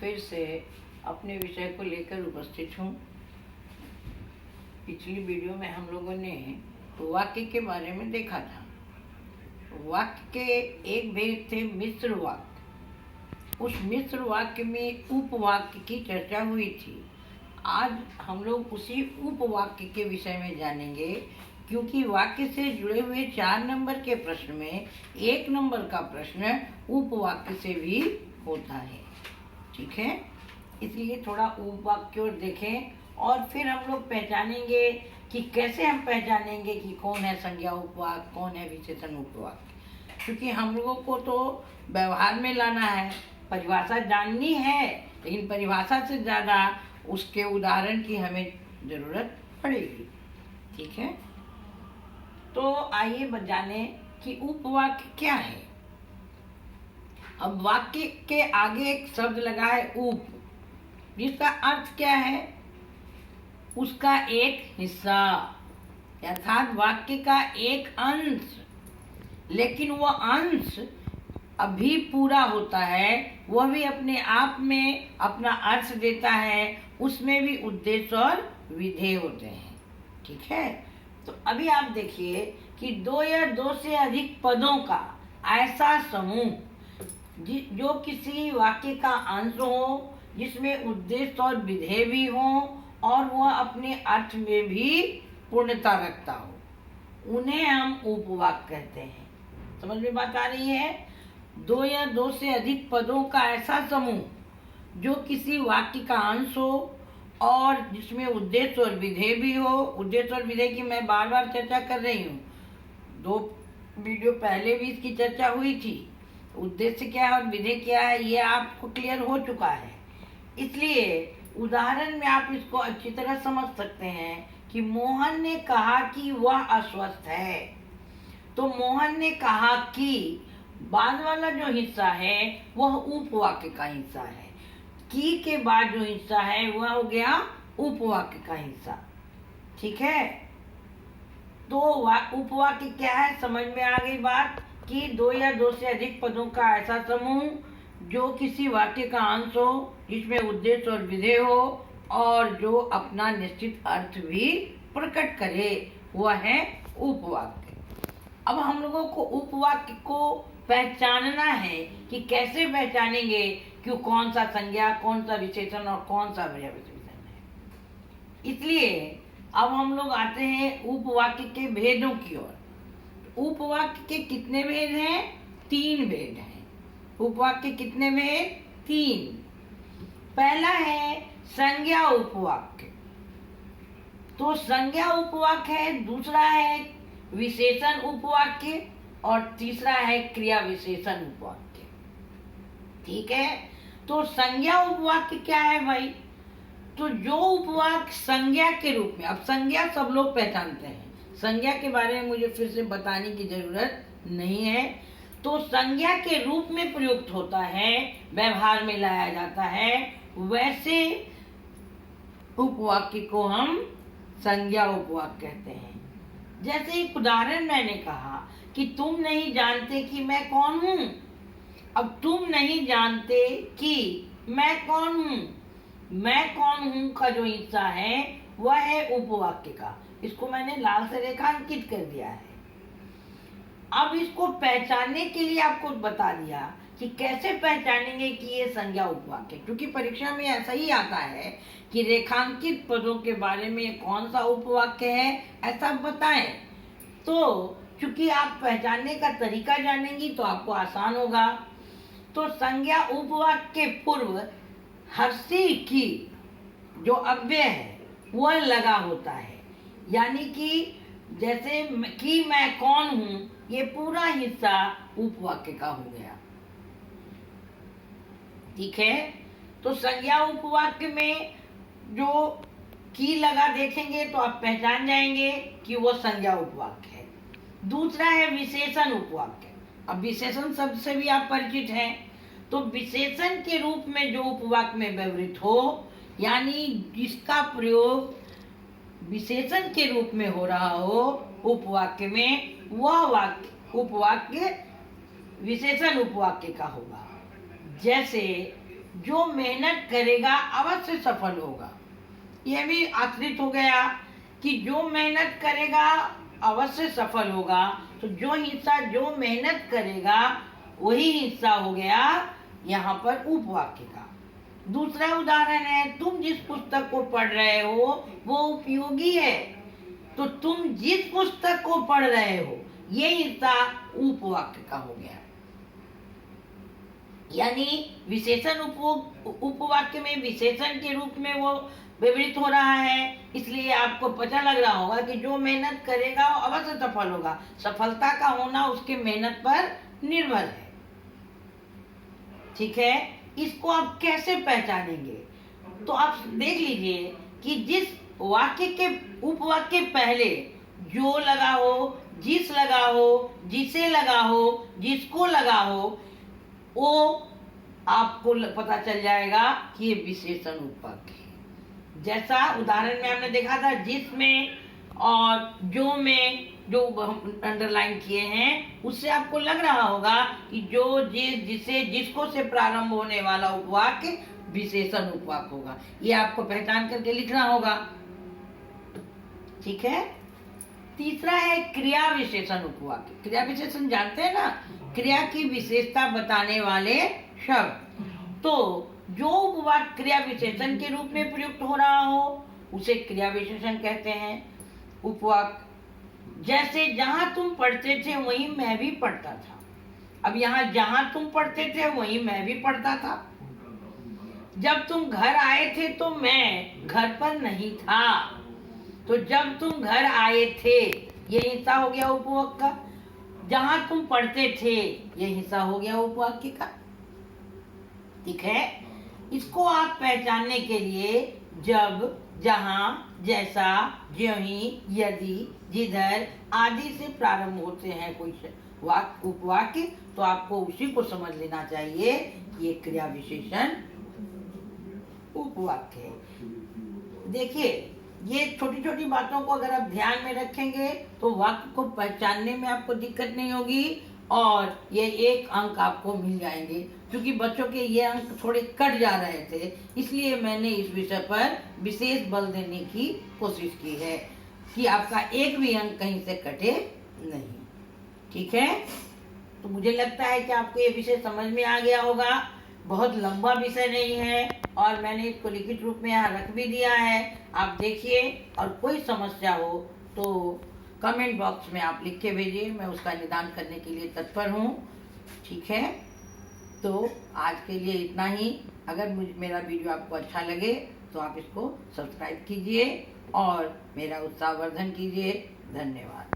फिर से अपने विषय को लेकर उपस्थित हूँ। पिछली वीडियो में हम लोगों ने वाक्य के बारे में देखा था। वाक्य के एक भेद थे मिश्र वाक्य। उस मिश्र वाक्य में उपवाक्य की चर्चा हुई थी। आज हम लोग उसी उपवाक्य के विषय में जानेंगे, क्योंकि वाक्य से जुड़े हुए 4 नंबर के प्रश्न में 1 नंबर का प्रश्न उपवाक्य से भी होता है। ठीक है, इसलिए थोड़ा उपवाक्य और देखें और फिर हम लोग पहचानेंगे कि कैसे हम पहचानेंगे कि कौन है संज्ञा उपवाक्य, कौन है विशेषण उपवाक्य। क्योंकि हम लोगों को तो व्यवहार में लाना है, परिभाषा जाननी है, लेकिन परिभाषा से ज़्यादा उसके उदाहरण की हमें ज़रूरत पड़ेगी। ठीक है, तो आइए जाने कि उपवाक्य क्या है। अब वाक्य के आगे एक शब्द लगा है उप, जिसका अर्थ क्या है? उसका एक हिस्सा, अर्थात वाक्य का एक अंश। लेकिन वह अंश अभी पूरा होता है, वह भी अपने आप में अपना अर्थ देता है, उसमें भी उद्देश्य और विधेय होते हैं। ठीक है, तो अभी आप देखिए कि 2 या 2 से अधिक पदों का ऐसा समूह जो किसी वाक्य का अंश हो, जिसमें उद्देश्य और विधेय भी हो और वह अपने अर्थ में भी पूर्णता रखता हो, उन्हें हम उपवाक्य कहते हैं। समझ में बात आ रही है? 2 या 2 से अधिक पदों का ऐसा समूह जो किसी वाक्य का अंश हो और जिसमें उद्देश्य और विधेय भी हो। उद्देश्य और विधेय की मैं बार बार चर्चा कर रही हूँ, 2 वीडियो पहले भी इसकी चर्चा हुई थी। उद्देश्य क्या है और विधेय क्या है, ये आपको क्लियर हो चुका है। इसलिए उदाहरण में आप इसको अच्छी तरह समझ सकते हैं कि मोहन ने कहा कि वह अस्वस्थ है। तो मोहन ने कहा कि बाद वाला जो हिस्सा है वह उपवाक्य का हिस्सा है। की के बाद जो हिस्सा है वह हो गया उपवाक्य का हिस्सा। ठीक है, तो उपवाक्य क्या है, समझ में आ गई बात कि 2 या 2 से अधिक पदों का ऐसा समूह जो किसी वाक्य का अंश हो, जिसमें उद्देश्य और विधेय हो और जो अपना निश्चित अर्थ भी प्रकट करे, वह है उपवाक्य। अब हम लोगों को उपवाक्य को पहचानना है कि कैसे पहचानेंगे कि कौन सा संज्ञा, कौन सा विशेषण और कौन सा विशेषण है। इसलिए अब हम लोग आते हैं उपवाक्य के भेदों की ओर। उपवाक्य के कितने भेद हैं? 3 भेद हैं। उपवाक्य कितने भेद? 3। पहला है संज्ञा उपवाक्य। तो संज्ञा उपवाक्य है, दूसरा है विशेषण उपवाक्य और तीसरा है क्रिया विशेषण उपवाक्य। ठीक है, तो संज्ञा उपवाक्य क्या है भाई? तो जो उपवाक्य संज्ञा के रूप में, अब संज्ञा सब लोग पहचानते हैं, संज्ञा के बारे में मुझे फिर से बताने की जरूरत नहीं है। तो संज्ञा के रूप में प्रयुक्त होता है, व्यवहार में लाया जाता है, वैसे उपवाक्य को हम संज्ञा उपवाक्य कहते हैं। जैसे एक उदाहरण मैंने कहा कि तुम नहीं जानते कि मैं कौन हूँ। अब तुम नहीं जानते कि मैं कौन हूँ, मैं कौन हूँ का जो हिस्सा है वह है उपवाक्य का। इसको मैंने लाल से रेखांकित कर दिया है। अब इसको पहचानने के लिए आपको बता दिया कि कैसे पहचानेंगे कि ये संज्ञा उपवाक्य, क्योंकि परीक्षा में ऐसा ही आता है कि रेखांकित पदों के बारे में कौन सा उपवाक्य है ऐसा बताएं। तो चूंकि आप पहचानने का तरीका जानेंगी तो आपको आसान होगा। तो संज्ञा उपवाक्य के पूर्व हर्षी की जो अव्यय है वह लगा होता है, यानी कि जैसे कि मैं कौन हूं, ये पूरा हिस्सा उपवाक्य का हो गया। ठीक है, तो संज्ञा उपवाक्य में जो की लगा देखेंगे तो आप पहचान जाएंगे कि वो संज्ञा उपवाक्य है। दूसरा है विशेषण उपवाक्य। अब विशेषण शब्द से भी आप परिचित हैं। तो विशेषण के रूप में जो उपवाक्य में व्यवहृत हो, यानी जिसका प्रयोग विशेषण के रूप में हो रहा हो उपवाक्य में, वह उपवाक्य विशेषण उपवाक्य का होगा। जैसे जो मेहनत करेगा अवश्य सफल होगा। यह भी आश्रित हो गया कि जो मेहनत करेगा अवश्य सफल होगा, तो जो हिस्सा जो मेहनत करेगा वही हिस्सा हो गया यहाँ पर उपवाक्य का। दूसरा उदाहरण है, तुम जिस पुस्तक को पढ़ रहे हो वो उपयोगी है, तो तुम जिस पुस्तक को पढ़ रहे हो ये हिस्सा उपवाक्य का हो गया। यानी विशेषण उपवाक्य में विशेषण के रूप में वो व्यवहित हो रहा है, इसलिए आपको पता लग रहा होगा कि जो मेहनत करेगा वो अवश्य सफल होगा। सफलता का होना उसके मेहनत पर निर्भर है। ठीक है, इसको आप कैसे पहचानेंगे? तो आप देख लीजिए कि जिस वाक्य के उपवाक्य पहले जो लगा हो, जिस लगा हो, जिसे लगा हो, जिसको लगा हो, वो आपको पता चल जाएगा कि ये विशेषण उपवाक्य है। जैसा उदाहरण में हमने देखा था, जिसमें और जो में जो अंडरलाइन किए हैं, उससे आपको लग रहा होगा कि जो जिस जिसे जिसको से प्रारंभ होने वाला उपवाक्य विशेषण उपवाक्य होगा। ये आपको पहचान करके लिखना होगा। ठीक है। तीसरा है क्रिया विशेषण उपवाक्य। क्रिया विशेषण जानते हैं ना, क्रिया की विशेषता बताने वाले शब्द। तो जो उपवाक्य क्रिया विशेषण के रूप में प्रयुक्त हो रहा हो उसे क्रिया विशेषण कहते हैं। उपवाक्य जैसे जहां तुम पढ़ते थे वहीं मैं भी पढ़ता था। अब यहाँ जहां तुम पढ़ते थे वहीं मैं भी पढ़ता था। जब तुम घर आए थे तो मैं घर पर नहीं था। तो जब तुम घर आए थे ये हिस्सा हो गया उपवाक्य का। जहां तुम पढ़ते थे ये हिस्सा हो गया उपवाक्य का। ठीक है। इसको आप पहचानने के लिए जब, जहां, जैसा, ज्यों ही, यदि, जिधर आदि से प्रारंभ होते हैं कोई उपवाक्य, तो आपको उसी को समझ लेना चाहिए कि ये क्रिया विशेषण उपवाक्य है। देखिए, ये छोटी छोटी बातों को अगर आप ध्यान में रखेंगे तो वाक्य को पहचानने में आपको दिक्कत नहीं होगी और ये 1 अंक आपको मिल जाएंगे। क्योंकि बच्चों के ये अंक थोड़े कट जा रहे थे, इसलिए मैंने इस विषय पर विशेष बल देने की कोशिश की है कि आपका एक भी अंक कहीं से कटे नहीं। ठीक है। तो मुझे लगता है कि आपको ये विषय समझ में आ गया होगा। बहुत लंबा विषय नहीं है और मैंने इसको लिखित रूप में यहाँ रख भी दिया है। आप देखिए और कोई समस्या हो तो कमेंट बॉक्स में आप लिख के भेजिए, मैं उसका निदान करने के लिए तत्पर हूँ। ठीक है। तो आज के लिए इतना ही। अगर मेरा वीडियो आपको अच्छा लगे तो आप इसको सब्सक्राइब कीजिए और मेरा उत्साहवर्धन कीजिए। धन्यवाद।